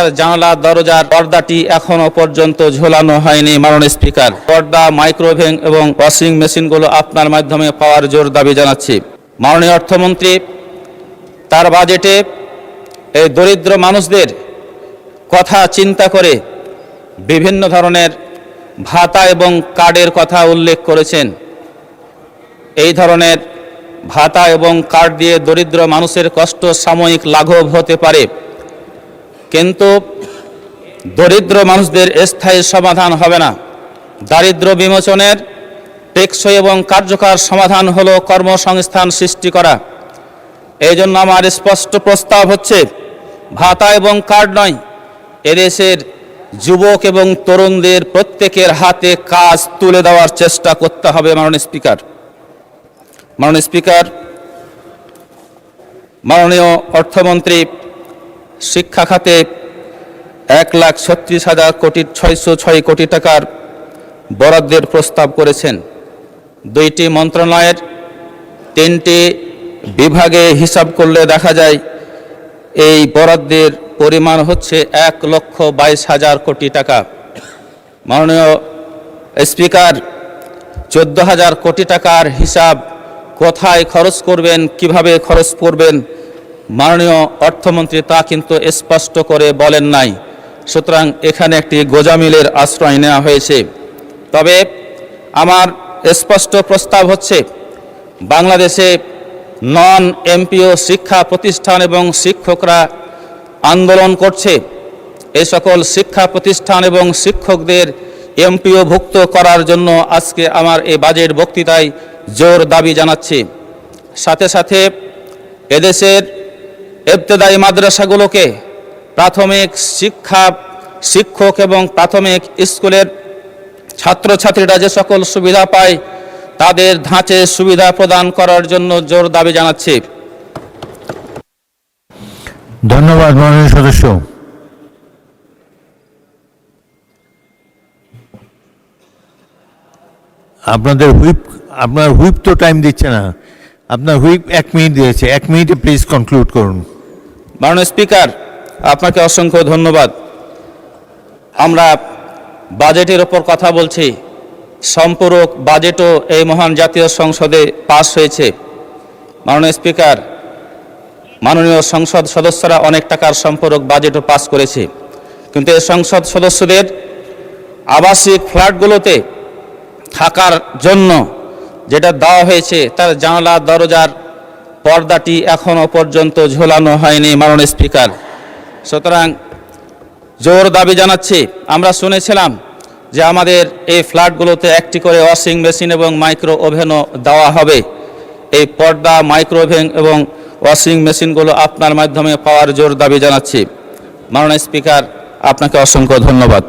তার জানালা দরজার পর্দাটি এখনো পর্যন্ত ঝোলানো হয়নি। মাননীয় স্পিকার, পর্দা, মাইক্রোওভেন এবং ওয়াশিং মেশিনগুলো আপনার মাধ্যমে পাওয়ার জোর দাবি জানাচ্ছি। মাননীয় অর্থমন্ত্রী তার বাজেটে এই দরিদ্র মানুষদের কথা চিন্তা করে বিভিন্ন ধরনের ভাতা এবং কার্ডের কথা উল্লেখ করেছেন। এই ধরনের ভাতা এবং কার্ড দিয়ে দরিদ্র মানুষের কষ্ট সাময়িক লাঘব হতে পারে, কিন্তু দরিদ্র মানুষদের স্থায়ী সমাধান হবে না। দারিদ্র্য বিমোচনের টেকসই এবং কার্যকর সমাধান হলো কর্মসংস্থান সৃষ্টি করা। এই জন্য আমার স্পষ্ট প্রস্তাব হচ্ছে, ভাতা এবং কার্ড নয়, এদেশের যুবক এবং তরুণদের প্রত্যেকের হাতে কাজ তুলে দেওয়ার চেষ্টা করতে হবে। মাননীয় স্পিকার, মাননীয় অর্থমন্ত্রী শিক্ষা খাতে 1,36,606 কোটি টাকার বরাদ্দের প্রস্তাব করেছেন। 2টি মন্ত্রণালয়ের 3টি বিভাগে হিসাব করলে দেখা যায় এই বরাদ্দের পরিমাণ হচ্ছে 1,22,000 কোটি টাকা। মাননীয় স্পিকার, 14,000 কোটি টাকার হিসাব কোথায় খরচ করবেন, কিভাবে খরচ করবেন, মাননীয় অর্থমন্ত্রী তা কিন্তু স্পষ্ট করে বলেন নাই। সুতরাং এখানে একটি গোজামিলের আশ্রয় নেওয়া হয়েছে। তবে আমার স্পষ্ট প্রস্তাব হচ্ছে, বাংলাদেশে নন এমপিও শিক্ষা প্রতিষ্ঠান এবং শিক্ষকরা আন্দোলন করছে। এই সকল শিক্ষা প্রতিষ্ঠান এবং শিক্ষকদের এমপিও ভুক্ত করার জন্য আজকে আমার এই বাজেট বক্তৃতায় জোর দাবি জানাচ্ছি। সাথে সাথে এদেশের ইবতেদায়ী মাদ্রাসাগুলোকে প্রাথমিক শিক্ষক এবং প্রাথমিক স্কুলের ছাত্রছাত্রীরা যে সকল সুবিধা পায় তাদের ধাঁচে সুবিধা প্রদান করার জন্য জোর দাবি জানাচ্ছি। ধন্যবাদ মাননীয় সদস্য। আপনার হুইপ তো টাইম দিচ্ছে না, আপনার হুইপ 1 মিনিট দিয়েছে, 1 মিনিটে প্লিজ কনক্লুড করুন। মাননীয় স্পিকার, আপনাকে অসংখ্য ধন্যবাদ। আমরা বাজেটের ওপর কথা বলছি। সম্পূরক বাজেটও এই মহান জাতীয় সংসদে পাস হয়েছে। মাননীয় স্পিকার, মাননীয় সংসদ সদস্যরা অনেক টাকার সম্পূরক বাজেটও পাস করেছে, কিন্তু এই সংসদ সদস্যদের আবাসিক ফ্ল্যাটগুলোতে থাকার জন্য যেটা দেওয়া হয়েছে তার জানালা দরজার পর্দাটি এখনো পর্যন্ত ঝোলানো হয়নি। মাননীয় স্পিকার, সুতরাং জোর দাবি জানাচ্ছি। আমরা শুনেছিলাম যে আমাদের এই ফ্ল্যাটগুলোতে একটি করে ওয়াশিং মেশিন এবং মাইক্রো ওভেনও দেওয়া হবে। এই পর্দা, মাইক্রো ওভেন এবং ওয়াশিং মেশিনগুলো আপনার মাধ্যমে পাওয়ার জোর দাবি জানাচ্ছি। মাননীয় স্পিকার, আপনাকে অসংখ্য ধন্যবাদ।